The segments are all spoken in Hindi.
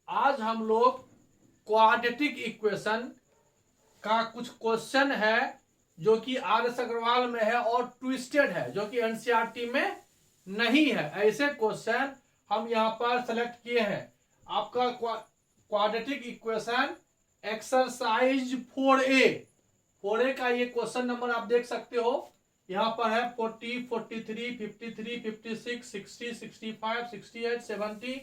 आज हम लोग क्वाड्रेटिक इक्वेशन का कुछ क्वेश्चन है जो कि आर.एस. अग्रवाल में है और ट्विस्टेड है, जो कि एनसीईआरटी में नहीं है। ऐसे क्वेश्चन हम यहाँ पर सेलेक्ट किए हैं। आपका क्वाड्रेटिक इक्वेशन एक्सरसाइज 4A का ये क्वेश्चन नंबर आप देख सकते हो। यहाँ पर है 40, 43, 53, 56, 60, 65, 68, 70,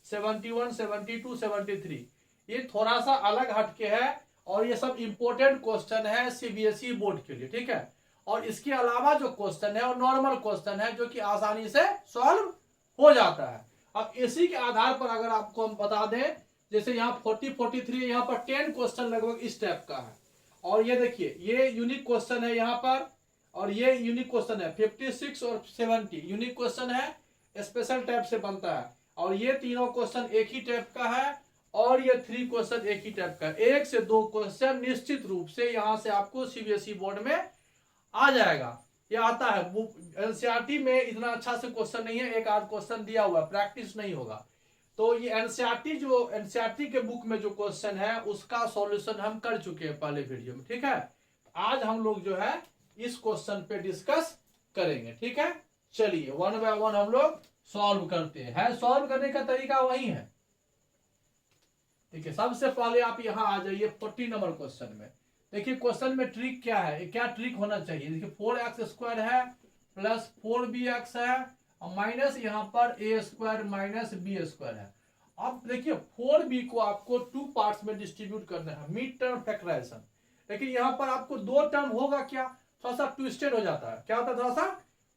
71, 72, 73। ये थोड़ा सा अलग हटके है और ये सब इंपॉर्टेंट क्वेश्चन है सीबीएसई बोर्ड के लिए, ठीक है। और इसके अलावा जो क्वेश्चन है वो नॉर्मल क्वेश्चन है जो कि आसानी से सॉल्व हो जाता है। अब इसी के आधार पर अगर आपको हम बता दें, जैसे यहाँ 40, 43, यहाँ पर 10 क्वेश्चन लगभग इस टाइप का है। और ये देखिए ये यूनिक क्वेश्चन है यहाँ पर, और ये यूनिक क्वेश्चन है 56 और 70 यूनिक क्वेश्चन है, स्पेशल टाइप से बनता है। और ये तीनों क्वेश्चन एक ही टाइप का है और ये 3 क्वेश्चन एक ही टाइप का है। 1 से 2 क्वेश्चन निश्चित रूप से यहां से आपको सीबीएसई बोर्ड में आ जाएगा। ये आता है एनसीईआरटी में, इतना अच्छा से क्वेश्चन नहीं है, एक आध क्वेश्चन दिया हुआ है, प्रैक्टिस नहीं होगा। तो ये एनसीईआरटी के बुक में जो क्वेश्चन है उसका सॉल्यूशन हम कर चुके हैं पहले वीडियो में, ठीक है। आज हम लोग जो है इस क्वेश्चन पे डिस्कस करेंगे, ठीक है। चलिए वन बाय वन हम लोग सॉल्व करते हैं। सॉल्व करने का तरीका वही है, ठीक है। सबसे पहले आप यहां आ जाइए 40 नंबर क्वेश्चन में। देखिए क्वेश्चन में ट्रिक क्या है, क्या ट्रिक होना चाहिए। देखिए 4x² है प्लस 4bx है और माइनस यहाँ पर a² माइनस b² है। अब देखिए 4b को आपको 2 पार्ट्स में डिस्ट्रीब्यूट करना है, मिड टर्म फैक्टराइजेशन। लेकिन यहाँ पर आपको 2 टर्म होगा, क्या थोड़ा सा ट्विस्टेड हो जाता है। क्या होता है, थोड़ा सा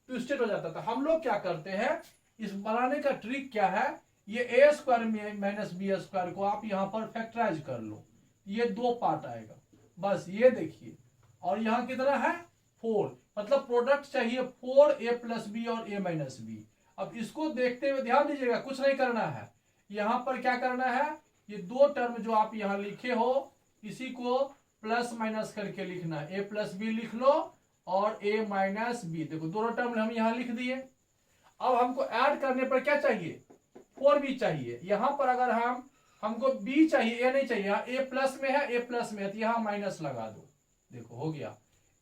ट्विस्टेड हो जाता है। हम लोग क्या करते हैं, इस बनाने का ट्रिक क्या है, ये a² माइनस b² को आप यहाँ पर फैक्टराइज कर लो, ये 2 पार्ट आएगा बस, ये देखिए। और यहाँ कितना है 4, मतलब प्रोडक्ट चाहिए 4a प्लस बी और a माइनस बी। अब इसको देखते हुए ध्यान दीजिएगा, कुछ नहीं करना है। यहाँ पर क्या करना है, ये 2 टर्म जो आप यहाँ लिखे हो इसी को प्लस माइनस करके लिखना है। a प्लस बी लिख लो और a माइनस बी, देखो दोनों टर्म हम यहाँ लिख दिए। अब हमको ऐड करने पर क्या चाहिए, 4b चाहिए। यहाँ पर अगर हमको b चाहिए, a नहीं चाहिए। यहाँ a प्लस में है, a प्लस में है तो यहाँ माइनस लगा दो, देखो हो गया।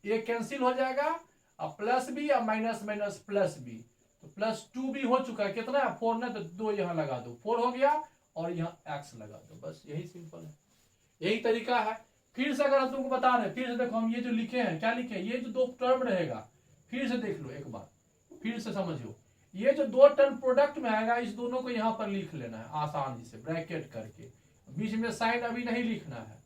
a कैंसिल हो जाएगा, अब प्लस बी या माइनस माइनस प्लस बी, तो प्लस 2b हो चुका है। कितना है 4 ना, तो 2 यहाँ लगा दो, 4 हो गया और यहाँ x लगा दो, बस यही सिंपल है, यही तरीका है। फिर से अगर हम तुमको बता रहे, फिर से देखो हम ये जो लिखे हैं, क्या लिखे हैं, ये जो 2 टर्म रहेगा, फिर से देख लो एक बार, फिर से समझो। ये जो 2 टर्म प्रोडक्ट में आएगा, इस दोनों को यहाँ पर लिख लेना है आसानी से ब्रैकेट करके, बीच में साइन अभी नहीं लिखना है,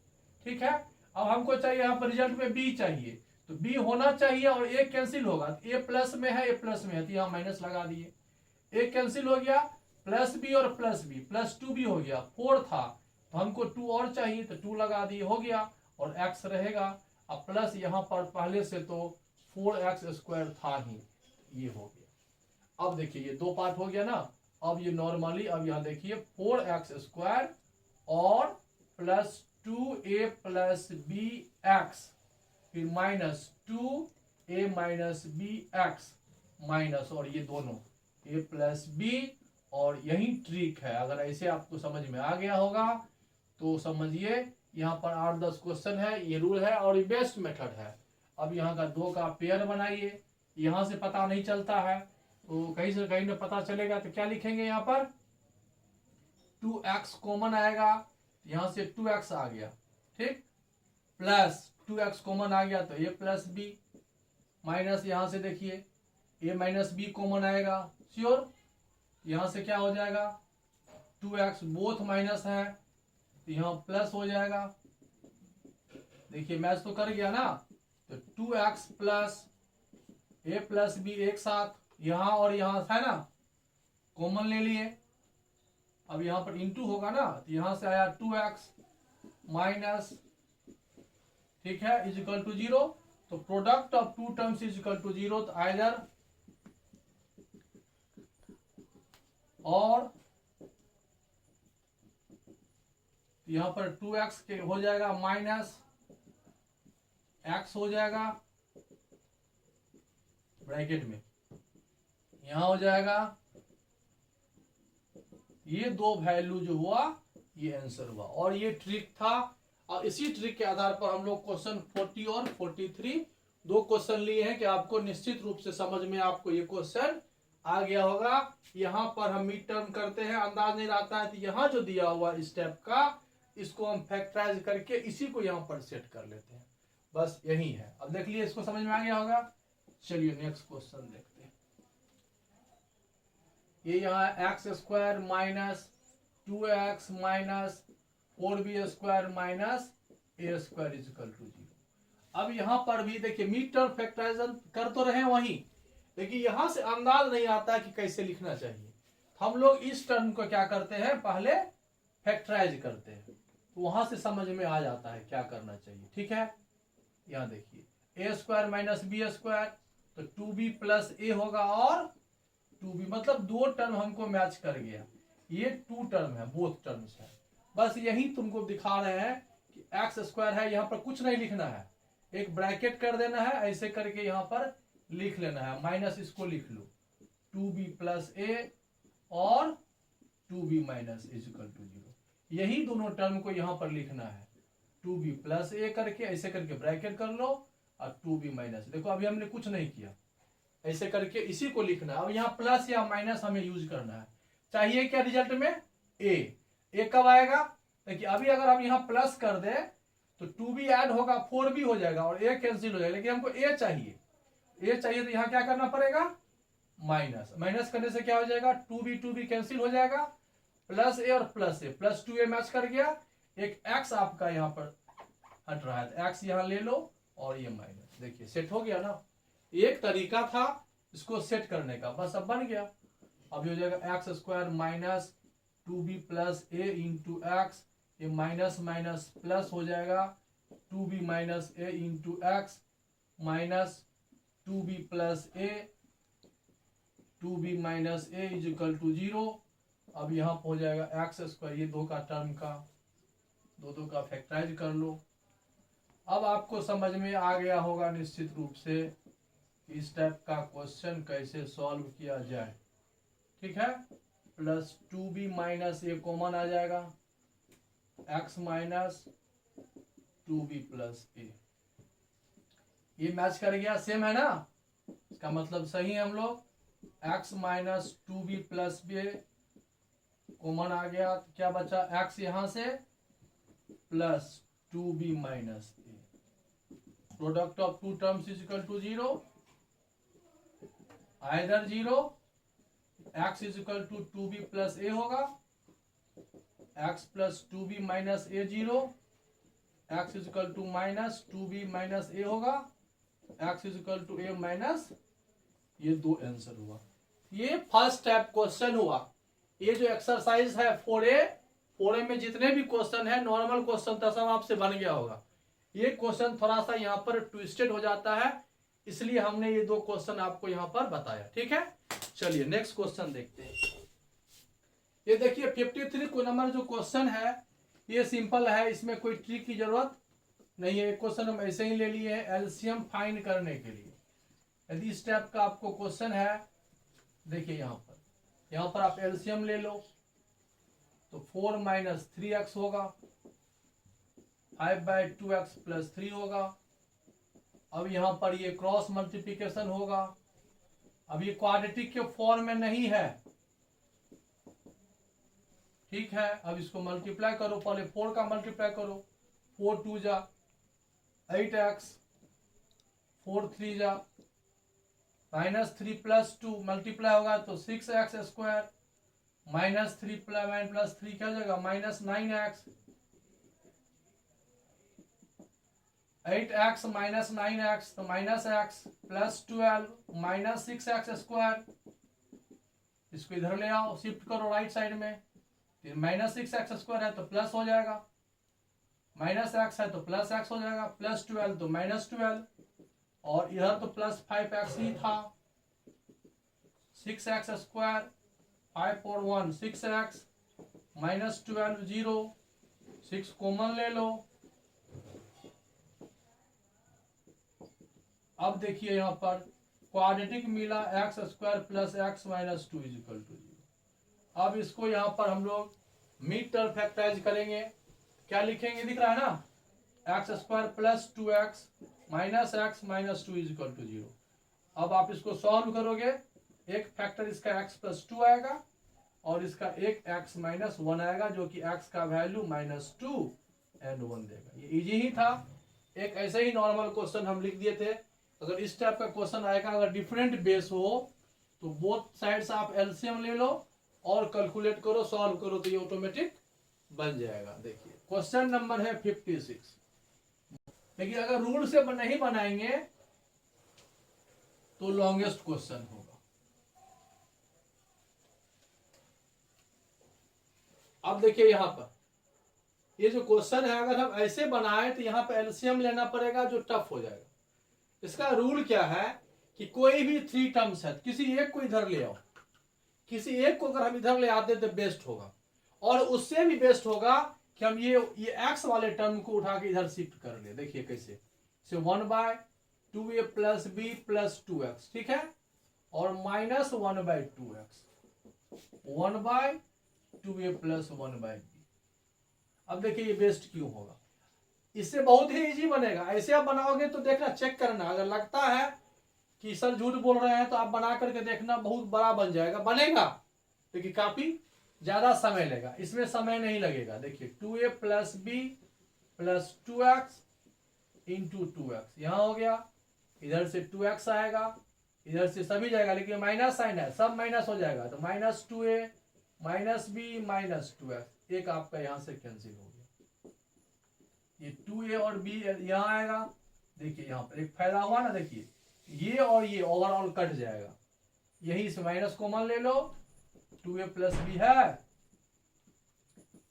ठीक है। अब हमको चाहिए यहाँ पर रिजल्ट में b चाहिए, तो b होना चाहिए और a कैंसिल होगा। a प्लस में है, a प्लस में है तो यहाँ माइनस लगा दिए, a कैंसिल हो गया, प्लस b और प्लस b, प्लस 2b हो गया। 4 था तो हमको 2 और चाहिए तो 2 लगा दिए, हो गया, और x रहेगा। अब प्लस यहाँ पर पहले से तो 4x² था ही, ये हो गया। अब देखिए ये 2 पार्ट हो गया ना। अब ये नॉर्मली, अब यहाँ देखिए 4x² और प्लस 2a प्लस bx, फिर minus 2a minus bx minus, और ये दोनों a प्लस b, और यही ट्रिक है। अगर ऐसे आपको समझ में आ गया होगा तो समझिए यहाँ पर 8-10 क्वेश्चन है, ये रूल है और ये बेस्ट मेथड है। अब यहाँ का 2 का पेयर बनाइए, यहाँ से पता नहीं चलता है तो कहीं से कहीं में पता चलेगा, तो क्या लिखेंगे यहाँ पर 2x कॉमन आएगा, यहाँ से 2x आ गया, ठीक, प्लस 2x कॉमन आ गया तो a प्लस बी, माइनस यहाँ से देखिए a माइनस बी कॉमन आएगा, श्योर। यहाँ से क्या हो जाएगा 2x, बोथ माइनस है तो यहाँ प्लस हो जाएगा। देखिए मैच तो कर गया ना, तो 2x plus a plus b एक साथ, यहाँ और यहाँ है ना, कॉमन ले लिए। अब यहाँ पर इंटू होगा ना, तो यहाँ से आया 2x माइनस, ठीक है, इज इक्वल टू 0। तो product of 2 terms is equal to 0, तो आइदर और यहाँ पर 2x के हो जाएगा माइनस x हो जाएगा ब्रैकेट में, यहाँ हो जाएगा ये 2 वैल्यू जो हुआ ये आंसर हुआ। और ये ट्रिक था, और इसी ट्रिक के आधार पर हम लोग क्वेश्चन 40 और 43 दो क्वेश्चन लिए हैं कि आपको निश्चित रूप से समझ में आपको ये क्वेश्चन आ गया होगा। यहाँ पर हम मिड टर्म करते हैं, अंदाज नहीं आता है तो यहाँ जो दिया हुआ स्टेप का इसको हम फैक्टराइज करके इसी को यहाँ पर सेट कर लेते हैं, बस यही है। अब देख लिए, इसको समझ में आ गया होगा। चलिए नेक्स्ट क्वेश्चन देखते हैं। ये यहाँ x square minus 2x minus 4b square minus a square is equal to 0। अब यहाँ पर भी देखिए मिड टर्म फैक्टराइजेशन कर तो रहे वहीं, लेकिन यहां से अंदाज नहीं आता कि कैसे लिखना चाहिए। हम लोग इस टर्म को क्या करते हैं, पहले फैक्टराइज करते हैं, तो वहां से समझ में आ जाता है क्या करना चाहिए। ठीक है, यहाँ देखिए ए स्क्वायर माइनस बी स्क्वायर, तो 2b प्लस ए होगा, और 2b मतलब दो टर्म हमको मैच कर गया। ये 2 टर्म है, बोथ टर्म्स है। बस यही तुमको दिखा रहे हैं कि एक्स स्क्वायर है, यहाँ पर कुछ नहीं लिखना है, एक ब्रैकेट कर देना है, ऐसे करके यहाँ पर लिख लेना है, माइनस इसको लिख लो 2b प्लस ए और 2b माइनस इजिकल टू 0। यही दोनों टर्म को यहाँ पर लिखना है, 2b प्लस ए करके ऐसे करके ब्रैकेट कर लो, और 2b माइनस। देखो अभी हमने कुछ नहीं किया, ऐसे करके इसी को लिखना है। अब यहाँ प्लस या माइनस हमें यूज करना है। चाहिए क्या रिजल्ट में, ए कब आएगा, देखिए अभी अगर हम यहाँ प्लस कर दे तो 2b ऐड होगा, 4b हो जाएगा और ए कैंसिल हो जाएगा, लेकिन हमको ए चाहिए। तो यहाँ क्या करना पड़ेगा, माइनस। माइनस करने से क्या हो जाएगा, 2b कैंसिल हो जाएगा, प्लस ए और प्लस ए, प्लस 2a मैच कर गया। एक x आपका यहाँ पर हट रहा है, तो x यहाँ ले लो, और ये माइनस। देखिए सेट हो गया ना, एक तरीका था इसको सेट करने का, बस अब बन गया। अभी हो जाएगा x square minus 2b plus a into x, ये माइनस माइनस प्लस हो जाएगा, 2b minus a into x minus 2b plus a, 2b minus a is equal to 0। अब यहाँ हो जाएगा एक्स स्क्वायर, ये दो का टर्म का दो का फैक्टराइज कर लो। अब आपको समझ में आ गया होगा निश्चित रूप से इस टाइप का क्वेश्चन कैसे सॉल्व किया जाए। ठीक है, प्लस 2b माइनस ए कॉमन आ जाएगा, x माइनस 2b प्लस ए, ये मैच कर गया, सेम है ना, इसका मतलब सही है। हम लोग x minus 2b plus b common आ गया, तो क्या बचा, x यहां से plus 2b minus a, product of two terms is equal to 0, either 0, x is equal to 2b plus a होगा, x plus 2b minus a 0, x is equal to minus 2b minus a होगा, x is equal to a minus, ये दो आंसर हुआ। ये फर्स्ट टाइप क्वेश्चन हुआ। ये जो एक्सरसाइज है 4A में जितने भी क्वेश्चन है नॉर्मल क्वेश्चन था, सब आपसे बन गया होगा। ये क्वेश्चन थोड़ा सा यहाँ पर ट्विस्टेड हो जाता है, इसलिए हमने ये दो क्वेश्चन आपको यहाँ पर बताया। ठीक है, चलिए नेक्स्ट क्वेश्चन देखते हैं। ये देखिए 53 को नंबर जो क्वेश्चन है ये सिंपल है, इसमें कोई ट्रिक की जरूरत नहीं है। क्वेश्चन हम ऐसे ही ले लिए हैं एलसीएम फाइंड करने के लिए। यदि इस टाइप का आपको क्वेश्चन है, देखिए यहाँ पर आप एलसीएम ले लो, तो 4 माइनस 3x होगा, 5/2x प्लस 3 होगा। अब यहाँ पर ये क्रॉस मल्टीप्लिकेशन होगा। अब ये क्वाड्रेटिक के फॉर्म में नहीं है, ठीक है। अब इसको मल्टीप्लाई करो, पहले 4 का मल्टीप्लाई करो, 4 2 जा 8x, 4 3 जा माइनस 3 प्लस 2 मल्टीप्लाई होगा तो 6x स्क्वायर, माइनस 3 प्लस 3 क्या हो जाएगा, minus 9x, 8x minus 9x तो minus x plus 12 minus 6x square. इसको इधर ले आओ, शिफ्ट करो राइट साइड में, माइनस 6x स्क्वायर है तो प्लस हो जाएगा, माइनस x है तो प्लस x हो जाएगा, प्लस 12 तो माइनस 12, और इधर तो प्लस 5x ही था, 6x स्क्वायर, 5 और 1 6x, माइनस 12 0, 6 कॉमन ले लो। अब देखिए यहाँ पर क्वाड्रेटिक मिला, x square plus x minus 2 is equal to 0। अब इसको यहाँ पर हम लोग मिड टर्म फैक्टराइज करेंगे, क्या लिखेंगे दिख रहा है ना, x square plus 2x minus x minus 2 is equal to 0। अब आप इसको सॉल्व करोगे, एक फैक्टर इसका x प्लस 2 आएगा और इसका एक x माइनस 1 आएगा, जो कि x का वैल्यू -2 एंड 1 देगा। ये इजी ही था, एक ऐसे ही नॉर्मल क्वेश्चन हम लिख दिए थे। अगर इस टाइप का क्वेश्चन आएगा, अगर डिफरेंट बेस हो तो बोथ साइड्स आप एलसीएम ले लो और कैलकुलेट करो, सॉल्व करो, तो ये ऑटोमेटिक बन जाएगा। देखिए क्वेश्चन नंबर है 56। लेकिन अगर रूल से नहीं बनाएंगे तो लॉन्गेस्ट क्वेश्चन होगा। अब देखिए यहां पर ये जो क्वेश्चन है, अगर हम ऐसे बनाए तो यहां पर एलसीएम लेना पड़ेगा, जो टफ हो जाएगा। इसका रूल क्या है कि कोई भी 3 टर्म्स है, किसी एक को इधर ले आओ, किसी एक को अगर हम इधर ले आते तो बेस्ट होगा, और उससे भी बेस्ट होगा कि हम ये एक्स वाले टर्म को उठा के इधर शिफ्ट कर ले। देखिए कैसे, से 1/2a plus b plus 2x, ठीक है, और minus 1/2x, 1/2a plus 1/b। अब देखिए ये बेस्ट क्यों होगा, इससे बहुत ही इजी बनेगा। ऐसे आप बनाओगे तो देखना, चेक करना, अगर लगता है कि सर झूठ बोल रहे हैं तो आप बना करके देखना, बहुत बड़ा बन जाएगा, बनेगा लेकिन काफी ज्यादा समय लेगा। इसमें समय नहीं लगेगा। देखिए 2a plus b plus 2x into 2x, यहां हो गया, इधर से 2x आएगा, इधर से सभी जाएगा, लेकिन माइनस साइन है, सब माइनस हो जाएगा, तो -2a minus B minus 2x, एक आपका यहां से कैंसिल हो गया। ये 2a और b यहां आएगा। देखिए यहां पर एक फायदा हुआ ना, देखिए ये और ये ओवरऑल कट जाएगा, यही से माइनस कॉमन ले लो, 2a प्लस बी है,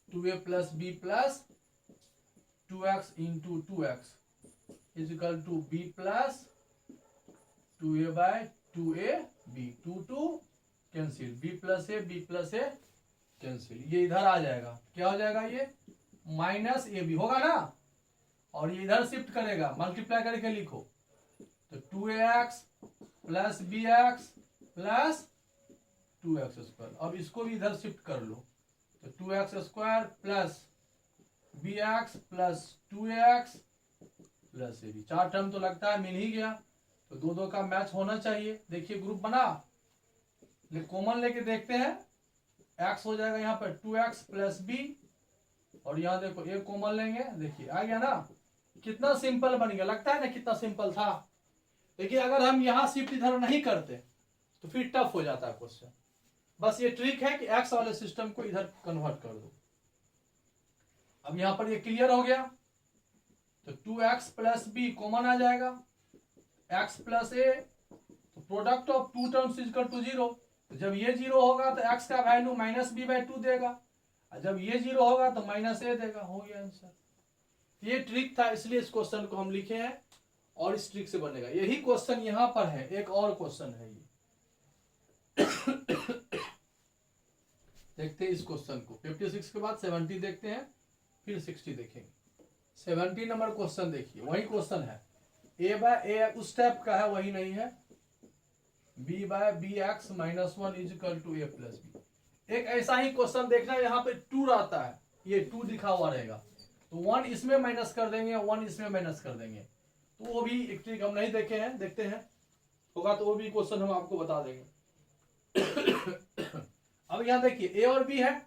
2a plus b plus 2x into 2x is equal to b plus 2a/2ab, 2 cancel, b plus a cancel, ये इधर आ जाएगा, क्या हो जाएगा, ये -ab होगा ना, और ये इधर शिफ्ट करेगा, मल्टीप्लाई करके लिखो, तो 2ax plus bx plus 2x square. अब इसको भी इधर शिफ्ट कर लो, तो 2x square plus bx plus 2ax plus ab। 4 term तो लगता है मिल ही गया, तो दो का मैच होना चाहिए। देखिए ग्रुप बना, कॉमन लेके देखते हैं, x हो जाएगा यहाँ पर 2x प्लस b, और यहाँ देखो एक कॉमन लेंगे, देखिए आ गया ना, कितना सिंपल बन गया, लगता है ना कितना सिंपल था। देखिए अगर हम यहाँ शिफ्ट इधर नहीं करते तो फिर टफ हो जाता है क्वेश्चन। बस ये ट्रिक है कि एक्स वाले सिस्टम को इधर कन्वर्ट कर दो। अब यहां पर ये क्लियर हो गया, तो 2x प्लस बी कॉमन आ जाएगा, x प्लस ए, तो product of 2 terms is equal to 0। जब ये 0 होगा तो x का वैल्यू -b/2 देगा, और जब ये 0 होगा तो -a देगा। हो गया आंसर। ये ट्रिक था, इसलिए इस क्वेश्चन को हम लिखे हैं, और इस ट्रिक से बनेगा। यही क्वेश्चन यहां पर है, एक और क्वेश्चन है ये देखते हैं इस क्वेश्चन को। 56 के बाद 70 देखते हैं, फिर 60 देखेंगे। 70 नंबर क्वेश्चन देखिए, वही क्वेश्चन है, a/a उस टाइप का है, वही नहीं है, b/bx -1 is equal to a plus b. एक ऐसा ही क्वेश्चन देखना, यहाँ पे 2 रहता है, ये 2 लिखा हुआ रहेगा, तो 1 इसमें माइनस कर देंगे, 1 इसमें माइनस कर देंगे, तो वो भी एक ट्रिक हम नहीं देखे हैं, देखते हैं होगा तो वो भी क्वेश्चन हम आपको बता देंगे। अब यहां देखिए a और b है,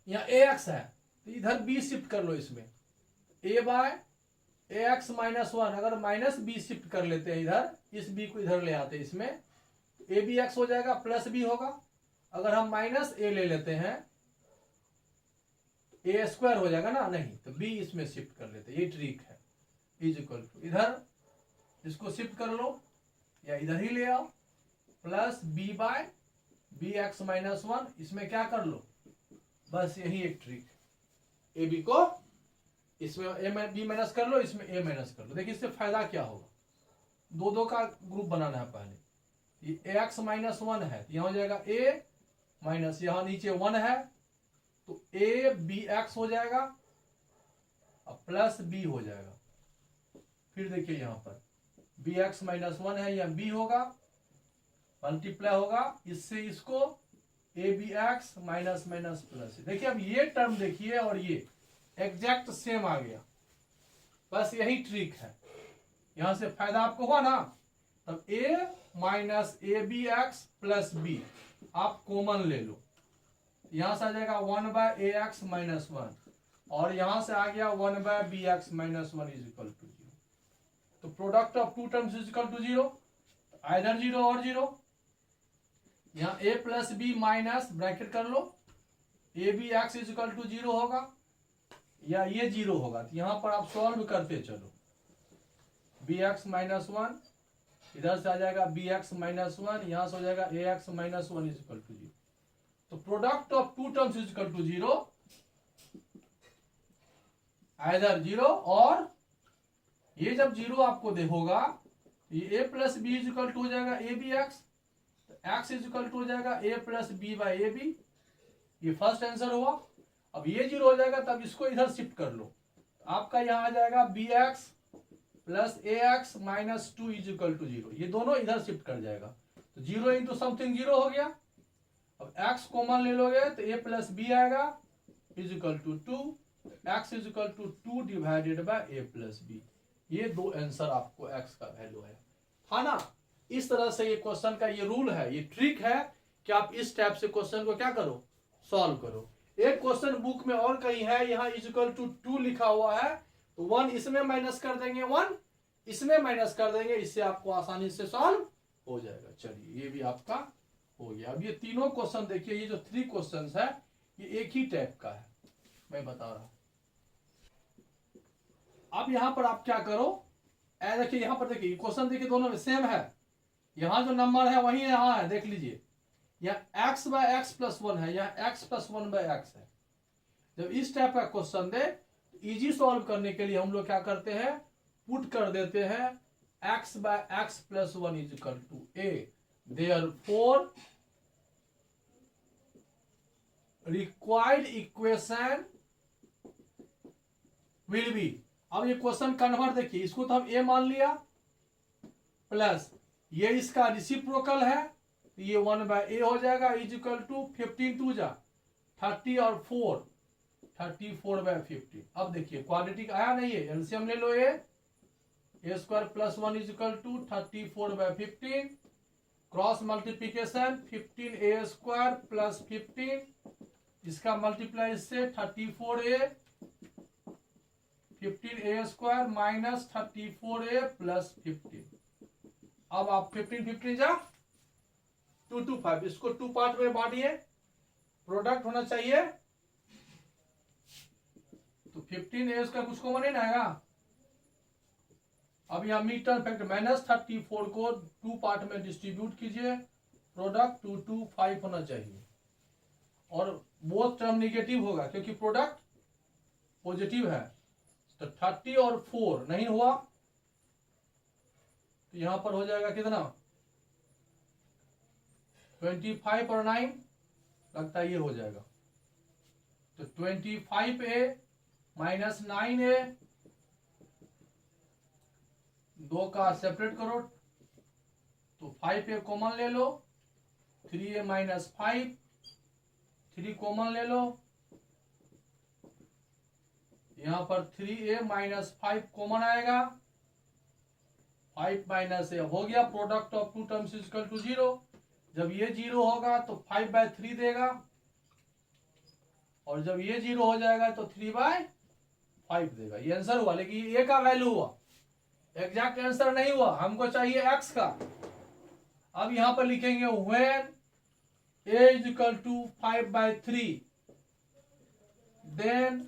यहाँ ax है, तो इधर b शिफ्ट कर लो, इसमें a/ax -1, अगर -b शिफ्ट कर लेते हैं इधर, इस b को इधर ले आते हैं, इसमें abx हो जाएगा, प्लस b होगा। अगर हम -a ले लेते हैं, a स्क्वायर हो जाएगा ना, नहीं तो b इसमें शिफ्ट कर लेते हैं, ये ट्रिक है। इज इक्वल टू, इधर इसको शिफ्ट कर लो या इधर ही ले आओ, प्लस b/bx -1, इसमें क्या कर लो, बस यही एक ट्रिक, ए बी को इसमें a b माइनस कर लो, इसमें a माइनस कर लो। देखिए इससे फायदा क्या होगा, दो का ग्रुप बनाना है। पहले ये ax -1 है, यहां हो जाएगा a माइनस, यहां नीचे 1 है, तो a bx हो जाएगा और प्लस b हो जाएगा। फिर देखिए यहां पर bx -1 है, या b होगा, मल्टीप्लाई होगा, इससे इसको a b x minus minus plus. देखिए अब ये टर्म देखिए और ये एग्जैक्ट सेम आ गया, बस यही ट्रिक है। यहां से फायदा आपको हुआ ना। तब a minus a b x plus b आप कॉमन ले लो, यहां से आ जाएगा 1/ए एक्स माइनस 1 और यहां से आ गया 1/बी x minus 1 is equal to 0। तो product of two terms is equal to 0, either 0 और 0। यहां a plus b minus bracket कर लो, a b x is equal to 0 होगा या ये 0 होगा। तो यहां पर आप सॉल्व करते चलो, बी एक्स माइनस 1 इधर से आ जाएगा बी एक्स माइनस 1, यहां से हो जाएगा a x minus 1 is equal to 0। तो product of two terms is equal to 0, either 0 और ये जब 0 आपको देखोगा ये a plus b is equal to हो जाएगा a b x, x is equal to हो जाएगा a plus b by a b. ये फर्स्ट आंसर हुआ। अब ये 0 हो जाएगा तब इसको इधर शिफ्ट कर लो, आपका यहां आ जाएगा b x plus a x minus 2 is equal to 0। ये दोनों इधर शिफ्ट कर जाएगा, तो 0 इंटू समथिंग 0 हो गया। अब x कॉमन ले लोगे तो a प्लस बी आएगा is equal to 2, x is equal to 2 divided by a plus b. ये दो आंसर आपको x का वैल्यू है ना। इस तरह से ये क्वेश्चन का ये रूल है, ये ट्रिक है कि आप इस टाइप से क्वेश्चन को क्या करो, सॉल्व करो। एक क्वेश्चन बुक में और कहीं है, यहाँ इज इक्वल टू 2 लिखा हुआ है, तो 1 इसमें माइनस कर देंगे, 1 इसमें माइनस कर देंगे, इससे आपको आसानी से सॉल्व हो जाएगा। चलिए ये भी आपका हो गया। अब ये तीनों क्वेश्चन देखिए, ये जो 3 क्वेश्चंस है ये एक ही टाइप का है, मैं बता रहा हूं। अब यहां पर आप क्या करो, देखिए यहां पर देखिए क्वेश्चन देखिए दोनों में सेम है, यहां जो नंबर है वही यहां है, देख लीजिए। यहाँ x बाय एक्स प्लस 1 है, यहाँ x प्लस 1 बाय एक्स है। जब इस टाइप का क्वेश्चन दे तो इजी सॉल्व करने के लिए हम लोग क्या करते हैं, पुट कर देते हैं x by x plus 1 is equal to a, therefore required equation will be. अब ये क्वेश्चन कन्वर्ट देखिए, इसको तो हम a मान लिया, प्लस ये इसका रिसिप्रोकल है, तो ये 1/a हो जाएगा इज इक्वल टू 15 2 जा 30 और 4 34/15। अब देखिए क्वाड्रेटिक आया नहीं है, एलसीएम ले लो, a square plus 1 is equal to 34/15, cross multiplication 15a square plus 15, इसका मल्टीप्लाई इससे 34a, 15a square minus 34a plus 15। अब आप 15 जा 2 2 5, इसको 2 पार्ट में बांटिए, प्रोडक्ट होना चाहिए, तो 15a का कुछ कॉमन नहीं आएगा। अब यहां मिड टर्म फैक्टर माइनस 34 को 2 पार्ट में डिस्ट्रीब्यूट कीजिए, प्रोडक्ट 2 2 5 होना चाहिए, और बोथ टर्म निगेटिव होगा क्योंकि प्रोडक्ट पॉजिटिव है। तो 30 और 4 नहीं हुआ, तो यहां पर हो जाएगा कितना, 25 और 9 लगता है ये हो जाएगा, तो 25a माइनस 9a, 2 का सेपरेट करो, तो 5a कॉमन ले लो, 3a माइनस 5, 3 कॉमन ले लो, यहां पर 3a माइनस 5 कॉमन आएगा, 5 माइनस a हो गया, product of two terms is equal to 0। जब ये 0 होगा तो 5/3 देगा, और जब ये 0 हो जाएगा तो 3/5 देगा। ये आंसर हुआ, लेकिन ये a का वैल्यू हुआ, एग्जैक्ट आंसर नहीं हुआ, हमको चाहिए x का। अब यहां पर लिखेंगे when a is equal to 5/3, then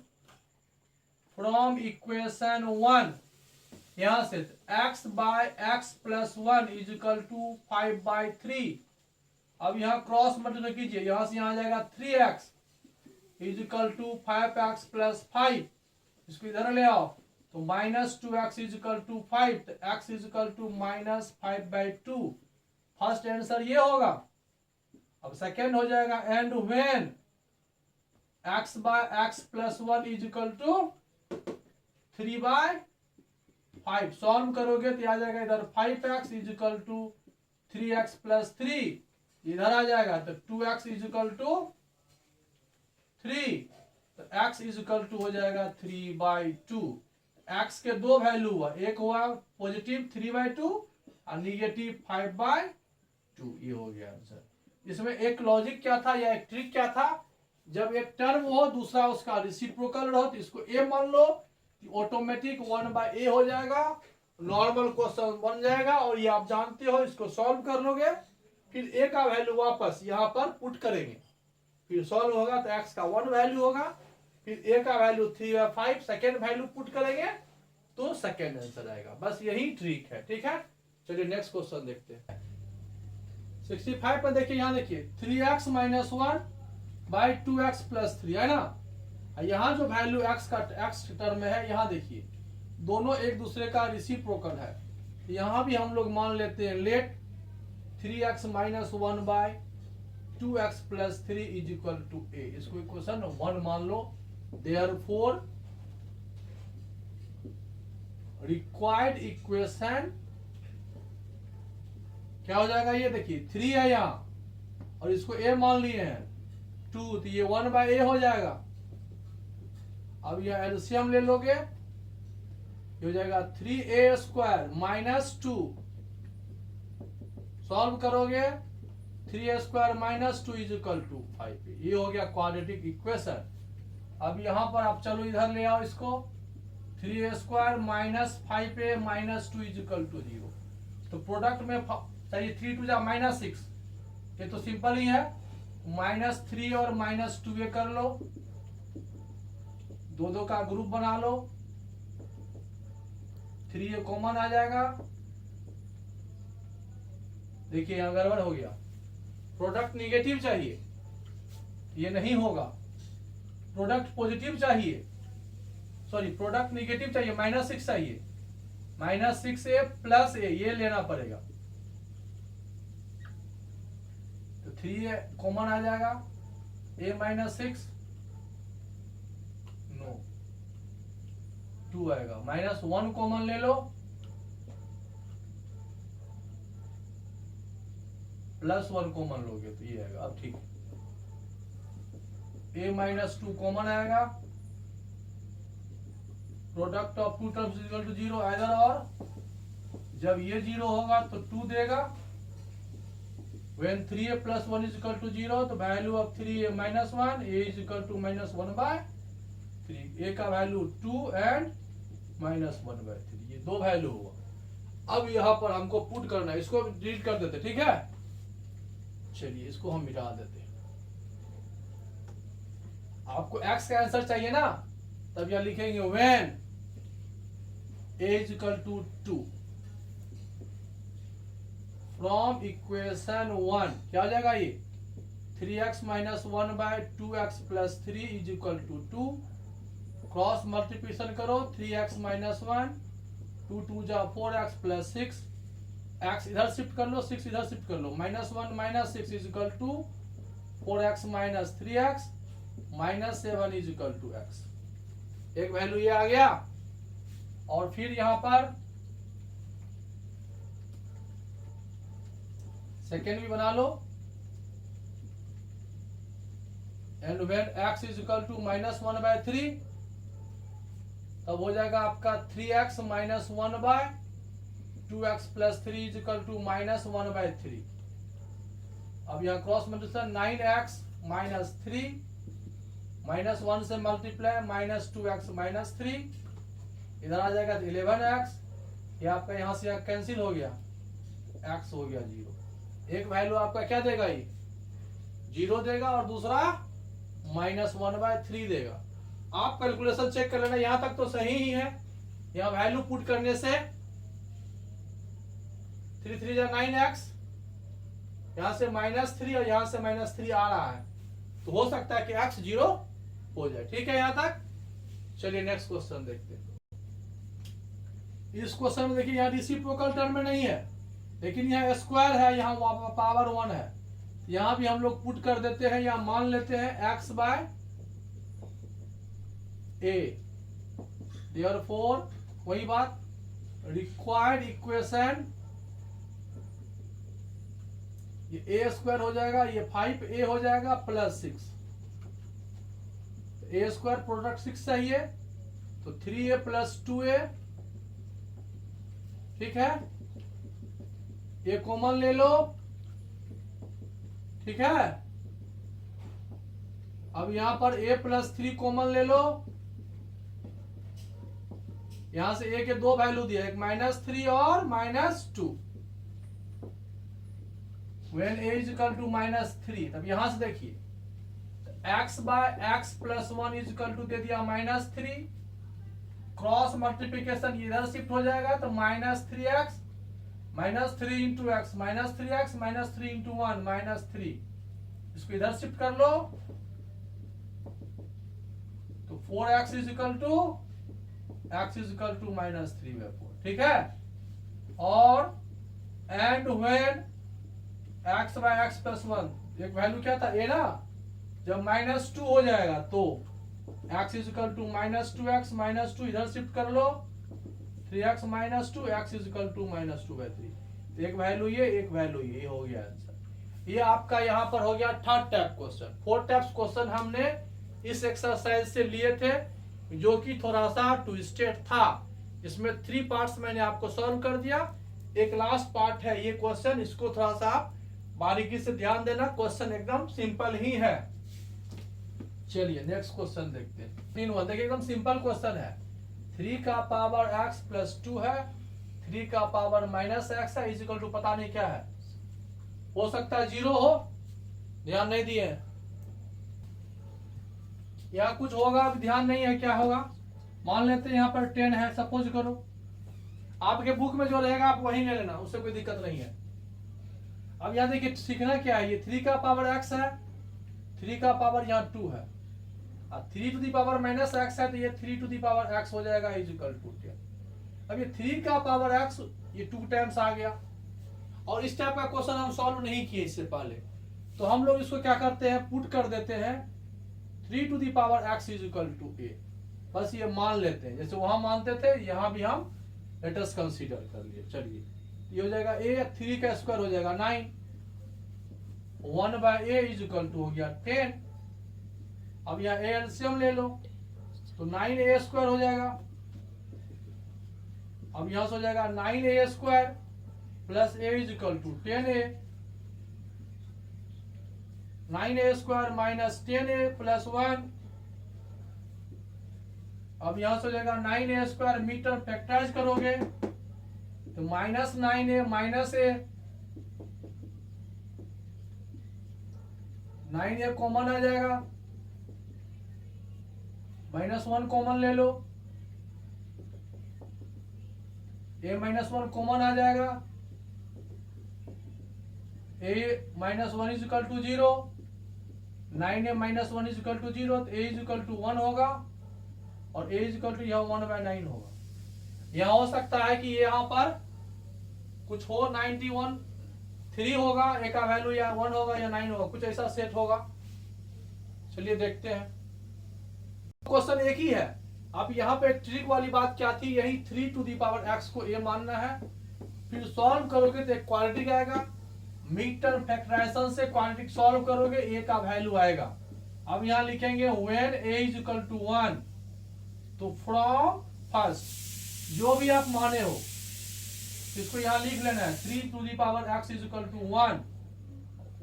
from equation 1, यहां से x by x plus 1 is equal to 5/3। अब यहां क्रॉस मल्टीप्लाई कीजिए, यहां से यहां आ जाएगा 3x is equal to 5x plus 5, इसको इधर ले आओ, तो minus 2x is equal to 5, तो x is equal to minus 5/2। First answer ये होगा। अब सेकेंड हो जाएगा and when x by x plus 1 is equal to 3/5। Solve करोगे तो आ जाएगा इधर 5x is equal to 3x plus 3, इधर आ जाएगा तो 2x इज इक्वल टू 3, तो x इज इक्वल टू हो जाएगा 3/2। x के दो वैल्यू हुआ, एक हुआ पॉजिटिव 3/2 और निगेटिव 5/2। ये हो गया आंसर। इसमें एक लॉजिक क्या था या एक ट्रिक क्या था, जब एक टर्म हो दूसरा उसका रेसिप्रोकल रहो तो इसको a मान लो, ऑटोमेटिक 1/a हो जाएगा, नॉर्मल क्वेश्चन बन जाएगा। और ये आप जानते हो, इसको सॉल्व कर लोगे, फिर a का वैल्यू वापस यहाँ पर पुट करेंगे, फिर सॉल्व होगा तो x का 1 वैल्यू होगा, फिर a का वैल्यू 3/5 सेकेंड वैल्यू पुट करेंगे तो सेकेंड आंसर आएगा। बस यही ट्रिक है, ठीक है। चलिए नेक्स्ट क्वेश्चन देखते हैं। 65 पर देखिए, यहाँ देखिए 3x - 1/2x + 3 है ना। यहाँ जो वैल्यू x का x टर्म में है, यहाँ देखिए दोनों एक दूसरे का रेसिप्रोकल है। यहाँ भी हम लोग मान लेते हैं let 3x - 1/2x + 3 is equal to a। इसको इक्वेशन 1 मान लो। देयरफॉर रिक्वायर्ड इक्वेशन क्या हो जाएगा, ये देखिए 3 है यहाँ और इसको a मान लिए हैं 2, तो ये 1/a हो जाएगा। अब यह एलसीएम ले लोगे, ये हो जाएगा 3a² - 2, सॉल्व करोगे 3a² - 2 is equal to 5a। ये हो गया क्वाड्रेटिक इक्वेशन। अब यहां पर आप चलो इधर ले आओ इसको, 3a² - 5a - 2 is equal to 0। तो प्रोडक्ट में चाहिए 3 2 जा -6, ये तो सिंपल ही है, -3 और -2a कर लो, दो का ग्रुप बना लो, 3a कॉमन आ जाएगा। देखिए यहां गड़बड़ हो गया, प्रोडक्ट निगेटिव चाहिए, ये नहीं होगा। प्रोडक्ट पॉजिटिव चाहिए, सॉरी प्रोडक्ट निगेटिव चाहिए, -6 चाहिए, -6a + a ये लेना पड़ेगा। तो 3a कॉमन आ जाएगा, a - 6 नो 2 आएगा, -1 कॉमन ले लो, +1 कॉमन लोगे तो ये आएगा। अब ठीक है, a - 2 कॉमन आएगा, product of two terms equal to 0 either और। जब ये 0 होगा तो 2 देगा। When 3a + 1 is equal to 0, तो value of 3a - 1, a is equal to -1/3। a का वैल्यू 2 एंड -1/3, ये दो वैल्यू हुआ। अब यहां पर हमको पुट करना है, इसको डिलीट कर देते, ठीक है। चलिए इसको हम मिटा देते हैं। आपको x का आंसर चाहिए ना, तब यहां लिखेंगे when a is equal to 2 from equation 1 क्या हो जाएगा, ये 3x - 1/2x + 3 is equal to 2। Cross multiplication करो, 3x - 1, 2 2 जा 4x + 6, x इधर शिफ्ट कर लो, 6 इधर शिफ्ट कर लो, -1 - 6 is equal to 4x - 3x -7 is equal to x। एक वैल्यू ये आ गया। और फिर यहां पर सेकेंड भी बना लो, and when x is equal to -1/3, तब हो जाएगा आपका 3x - 1/2x + 3 is equal to -1/3। अब यहाँ क्रॉस मल्टीप्लिकेशन 9x - 3 -1 से मल्टीप्लाई -2x - 3 इधर आ जाएगा तो 11x। ये आपका यहाँ से यहाँ कैंसिल हो गया, x हो गया 0। एक वैल्यू आपका क्या देगा, ये 0 देगा और दूसरा -1/3 देगा। आप कैलकुलेशन चेक कर लेना, यहां तक तो सही ही है। यहाँ वैल्यू पुट करने से 3 3 जा 9x, यहां से -3 और यहां से -3 आ रहा है, तो हो सकता है कि x 0 हो जाए। ठीक है यहां तक। चलिए नेक्स्ट क्वेश्चन देखते हैं। इस क्वेश्चन में देखिए यहाँ रेसिप्रोकल टर्म में नहीं है, लेकिन यहाँ स्क्वायर है, यहाँ पावर 1 है, यहाँ भी हम लोग पुट कर देते हैं, यहाँ मान लेते हैं x/a। देयरफॉर वही बात, रिक्वायर्ड इक्वेशन ये ए स्क्वायर हो जाएगा, ये 5a हो जाएगा प्लस 6, ए स्क्वायर प्रोडक्ट 6 चाहिए तो 3a प्लस 2a, ठीक है, ये कॉमन ले लो, ठीक है। अब यहां पर a प्लस 3 कॉमन ले लो, यहां से a के दो वैल्यू दिया, एक -3 और -2, when a is equal to -3, तब यहां से देखिए x by x plus 1 is equal to दे दिया -3, क्रॉस मल्टीप्लीकेशन इधर शिफ्ट हो जाएगा तो -3x, -3 into x, -3x, -3 into 1 -3, इसको इधर शिफ्ट कर लो तो 4x is equal to x is equal to -3/4, ठीक है। और and when x by x plus 1, एक वैल्यू क्या था a ना, जब -2 हो जाएगा तो x is equal to -2x, -2 इधर शिफ्ट कर लो, 3x -2, x is equal to -2/3, एक वैल्यू ये, एक वैल्यू ये हो गया आंसर। ये आपका यहाँ पर हो गया third type question. Fourth type question हमने इस एक्सरसाइज से लिए थे जो कि थोड़ा सा ट्विस्टेड था, इसमें 3 पार्ट्स मैंने आपको सॉल्व कर दिया, एक लास्ट पार्ट है ये क्वेश्चन, इसको थोड़ा सा आप बारीकी से ध्यान देना, क्वेश्चन एकदम सिंपल ही है। चलिए नेक्स्ट क्वेश्चन देखते हैं। 3 देखिए एकदम सिंपल क्वेश्चन है, 3 का पावर x प्लस 2 है, 3 का पावर -x है, इज इक्वल टू पता नहीं क्या है, हो सकता है 0 हो, ध्यान नहीं दिए, यहाँ कुछ होगा, अब ध्यान नहीं है क्या होगा, मान लेते हैं यहाँ पर 10 है, सपोज करो, आपके बुक में जो रहेगा आप वही ले लेना, उससे कोई दिक्कत नहीं है। अब यहाँ देखिए सीखना क्या है, ये 3 का पावर x है, 3 का पावर यहाँ 2 है, 3 टू दी पावर -x है तो ये 3 टू दी पावर x हो जाएगा इज इक्वल टू 10। अब ये 3 का पावर x ये 2 टाइम्स आ गया, और इस टाइप का क्वेश्चन हम सॉल्व नहीं किए इससे पहले, तो हम लोग इसको क्या करते हैं, पुट कर देते हैं 3 to the power x is equal to a, बस ये मान लेते हैं, जैसे वहां मानते थे यहाँ भी हम लेट अस कंसीडर कर लिए। चलिए ये हो जाएगा a, 3 का स्क्वायर हो जाएगा 9, 1/a इज इक्वल टू हो गया 10। अब यहाँ a एलसीएम ले लो तो 9a स्क्वायर हो जाएगा, अब यहां से हो जाएगा 9a square plus a is equal to 10a, 9a square minus 10a plus 1, अब यहां से हो जाएगा 9a स्क्वायर, मीटर फैक्टराइज करोगे तो -9a minus a, 9a common आ जाएगा, -1 कॉमन ले लो, a -1 कॉमन आ जाएगा, a -1 is equal to 0, 9a -1 is equal to 0, तो a इज इक्वल टू 1 होगा, और a इज इक्वल टू यहाँ 1/9 होगा। यहाँ हो सकता है कि यहाँ पर कुछ हो, 91 3 होगा, a का वैल्यू या 1 होगा या 9 होगा, कुछ ऐसा सेट होगा। चलिए देखते हैं, क्वेश्चन एक ही है। अब यहाँ पे ट्रिक वाली बात क्या थी, यही 3 टू दी पावर x को a मानना है, फिर सॉल्व करोगे तो एक क्वाड्रेटिक आएगा, मिड टर्म फैक्टराइजेशन से क्वाड्रेटिक सॉल्व करोगे a का वैल्यू आएगा। अब यहाँ लिखेंगे when a is equal to 1, तो फ्रॉम फर्स्ट जो भी आप माने हो इसको यहाँ लिख लेना है, 3 to the power x is equal to 1,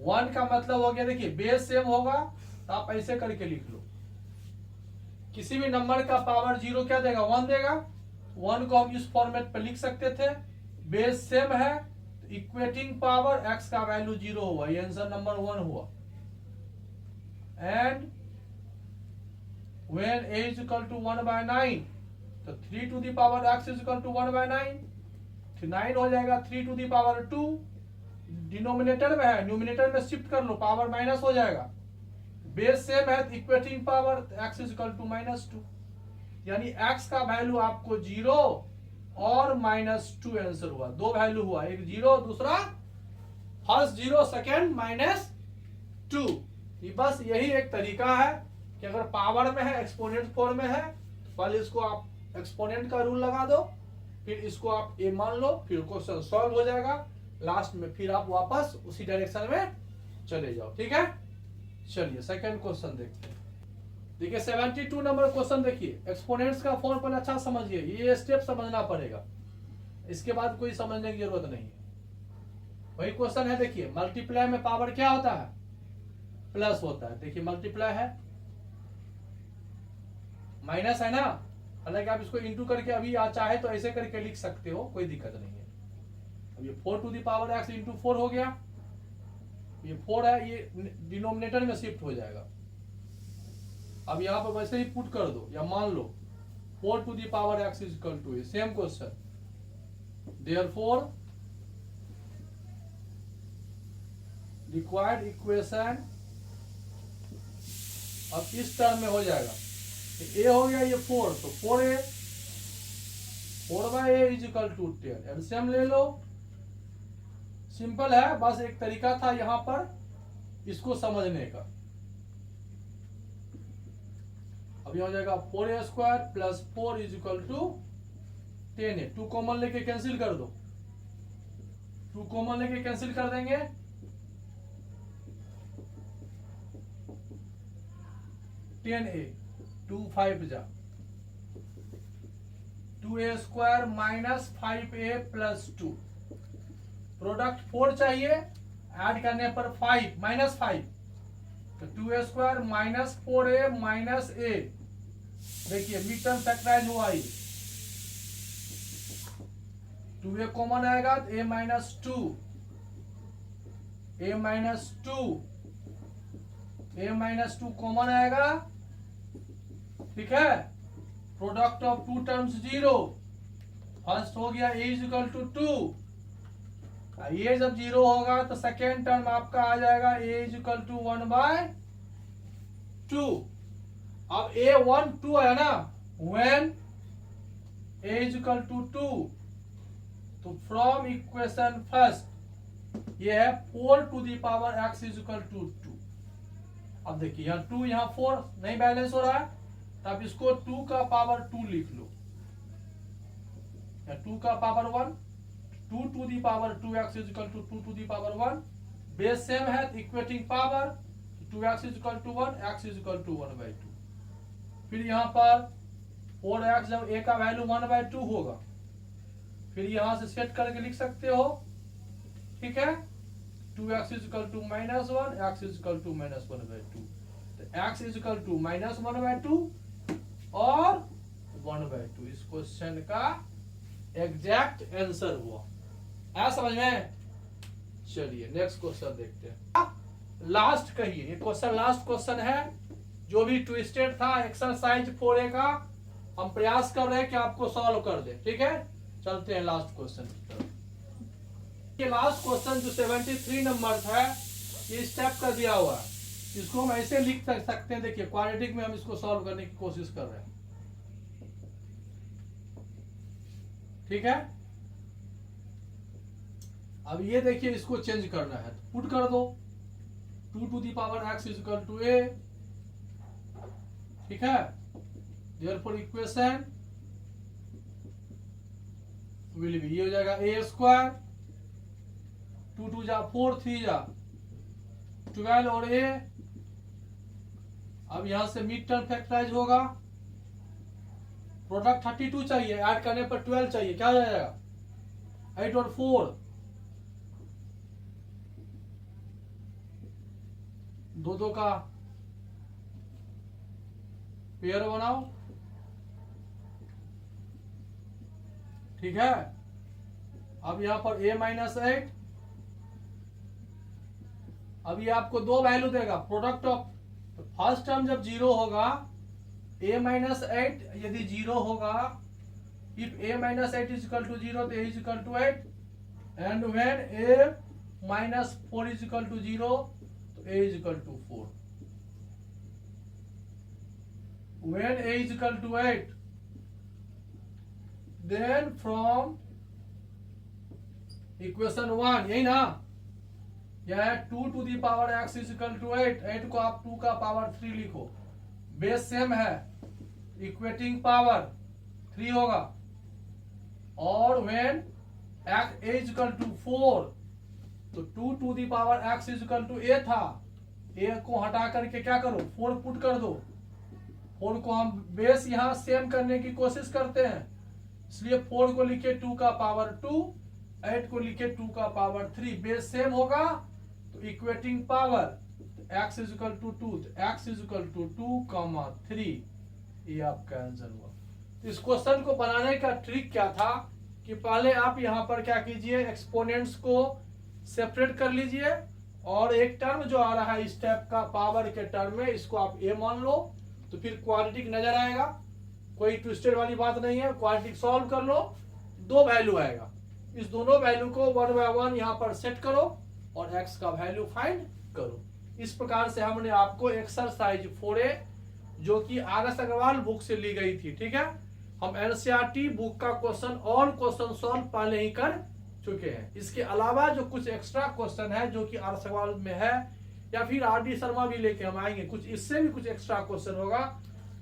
1 का मतलब हो गया, देखिए बेस सेम होगा तो आप ऐसे करके लिख लो, किसी भी नंबर का पावर 0 क्या देगा, 1 देगा, 1 को हम इस फॉर्मेट पर लिख सकते थे, बेस सेम है तो इक्वेटिंग पावर x का वैल्यू 0 हुआ, ये आंसर नंबर 1 हुआ। And when a is equal to 1/9, तो 3 to the power x is equal to 1/9, 9 हो जाएगा 3 टू दी पावर 2, डिनोमिनेटर में है, न्यूमिनेटर में शिफ्ट कर लो, पावर माइनस हो जाएगा, बेस सेम है equating power x is equal to -2, यानी x का वैल्यू आपको 0 और -2 आंसर हुआ, दो वैल्यू हुआ, एक 0 दूसरा फर्स्ट 0 सेकेंड -2। ये बस यही एक तरीका है कि अगर पावर में है, एक्सपोनेंट फॉर्म में है, पहले इसको आप एक्सपोनेंट का रूल लगा दो, फिर इसको आप a मान लो, फिर क्वेश्चन सॉल्व हो जाएगा। लास्ट में फिर आप वापस उसी डायरेक्शन में चले जाओ। ठीक है, चलिए सेकंड क्वेश्चन देखते हैं। देखिए 72 नंबर क्वेश्चन देखिए, एक्सपोनेंट्स का फॉर्म पहले अच्छा समझिए, ये स्टेप समझना पड़ेगा, इसके बाद कोई समझने की जरूरत नहीं है। वही क्वेश्चन है, देखिए मल्टीप्लाई में पावर क्या होता है, प्लस होता है। देखिए मल्टीप्लाई है, माइनस है ना, हालांकि आप इसको इंटू करके अभी चाहे तो ऐसे करके लिख सकते हो, कोई दिक्कत नहीं है। अब ये 4 to the power x into 4 हो गया, ये 4 है, ये डिनोमिनेटर में शिफ्ट हो जाएगा। अब यहां पर वैसे ही पुट कर दो, या मान लो 4 to the power x is equal to, same question, therefore required equation अब इस टर्म में हो जाएगा, ए हो गया ये 4, तो 4a 4/a is equal to 10। LCM ले लो, सिंपल है, बस एक तरीका था यहां पर इसको समझने का। अब यह हो जाएगा 4a square plus 4 is equal to 10a। 2 common लेके कैंसिल कर दो, 2 कॉमन लेके कैंसिल कर देंगे, 10a 2 5 जा 2a square minus 5a plus 2, product 4 चाहिए, ऐड करने पर 5 माइनस 5, तो 2a square minus 4a minus a। देखिए मिड टर्म फैक्टराइज हुआ ही, 2a कॉमन आएगा तो a minus 2, a minus 2, a minus 2 common आएगा। ठीक है, प्रोडक्ट ऑफ 2 टर्म्स 0, फर्स्ट हो गया a इज इक्वल टू 2, ये जब 0 होगा तो सेकेंड टर्म आपका आ जाएगा a इज इक्वल टू 1/2। अब a 1 2 है ना, when a is equal to 2, तो फ्रॉम इक्वेशन फर्स्ट ये है 4 to the power x is equal to 2। अब देखिए यहाँ 2 यहाँ 4 नहीं बैलेंस हो रहा है, तब इसको 2 का पावर 2 लिख लो, या 2 का power 1, 2 to the power 2x is equal to 2 to the power 1, base same है तो equating power 2x is equal to 1, x is equal to 1/2। फिर यहाँ पर 4x जब a का वैल्यू 1/2 होगा, फिर यहां से सेट करके लिख सकते हो। ठीक है, 2x is equal to minus 1, x is equal to minus 1/2, तो x is equal to minus 1/2 और 1/2 इस क्वेश्चन का एग्जैक्ट आंसर हुआ। है समझ में? चलिए नेक्स्ट क्वेश्चन देखते हैं। लास्ट कहिए, ये क्वेश्चन लास्ट क्वेश्चन है, जो भी ट्विस्टेड था एक्सरसाइज 4A का हम प्रयास कर रहे हैं कि आपको सॉल्व कर दे। ठीक है, चलते हैं लास्ट क्वेश्चन की तरफ। ये लास्ट क्वेश्चन जो 73 नंबर था, ये स्टेप कर दिया हुआ है, इसको हम ऐसे लिख सकते हैं। देखिए क्वाड्रेटिक में हम इसको सॉल्व करने की कोशिश कर रहे हैं। ठीक है, अब ये देखिए इसको चेंज करना है, तो पुट कर दो 2 to the power x is equal to a। ठीक है, देयरफॉर इक्वेशन विल बी, ये हो जाएगा a स्क्वायर, 2 2 जा 4, 3 जा 12 और a। अब यहां से मिड टर्म फैक्टराइज होगा, प्रोडक्ट 32 चाहिए, ऐड करने पर 12 चाहिए, क्या हो जाएगा 8 और 4, 2 का पेयर बनाओ। ठीक है, अब यहां पर a माइनस 8, अब ये आपको 2 वैल्यू देगा, प्रोडक्ट ऑफ फर्स्ट टर्म जब 0 होगा, a माइनस 8 यदि 0 होगा, if a minus 8 is equal to 0 तो a is equal to 8, and when a minus 4 is equal to 0 तो a is equal to 4। When a is equal to 8, then from equation 1, यही ना, यह है 2 to the power x is equal to 8, 8 को आप 2 का पावर 3 लिखो, बेस सेम है, इक्वेटिंग पावर 3 होगा, और when x is equal to 4, तो 2 to the power x equal to a था, a को हटा करके क्या करो 4 पुट कर दो। 4 को हम बेस यहां सेम करने की कोशिश करते हैं, इसलिए 4 को लिखे 2 का पावर 2, 8 को लिखे 2 का पावर 3। बेस सेम होगा तो equating power x equal to 2, तो x इक्वल टू 2,3, ये आपका आंसर हुआ। तो इस क्वेश्चन को बनाने का ट्रिक क्या था कि पहले आप यहां पर क्या कीजिए, एक्सपोनेंट्स को सेपरेट कर लीजिए और एक टर्म जो आ रहा है इस टाइप का पावर के टर्म में, इसको आप a मान लो, तो फिर क्वाड्रेटिक नजर आएगा, कोई ट्विस्टेड वाली बात नहीं है। क्वाड्रेटिक सॉल्व कर लो, 2 वैल्यू आएगा, इस दोनों वैल्यू को 1 बाय 1 यहां पर सेट करो और x का वैल्यू फाइंड करो। इस प्रकार से हमने आपको एक्सरसाइज 4A जो कि RS अग्रवाल बुक से ली गई थी, ठीक है, हम NCERT बुक का क्वेश्चन और क्वेश्चन सॉल्व पहले ही कर चुके हैं। इसके अलावा जो कुछ एक्स्ट्रा क्वेश्चन है जो कि RS अग्रवाल में है या फिर RD शर्मा भी लेके हम आएंगे, कुछ इससे भी कुछ एक्स्ट्रा क्वेश्चन होगा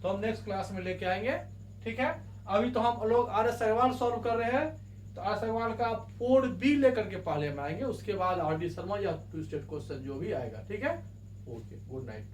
तो हम नेक्स्ट क्लास में लेके आएंगे, ठीक है। अभी तो हम लोग RS अग्रवाल सॉल्व कर रहे हैं, तो RS अग्रवाल का 4B लेकर के पहले हम आएंगे, उसके बाद RD शर्मा या ट्विस्टेड क्वेश्चन जो भी आएगा, ठीक है। Okay, good night.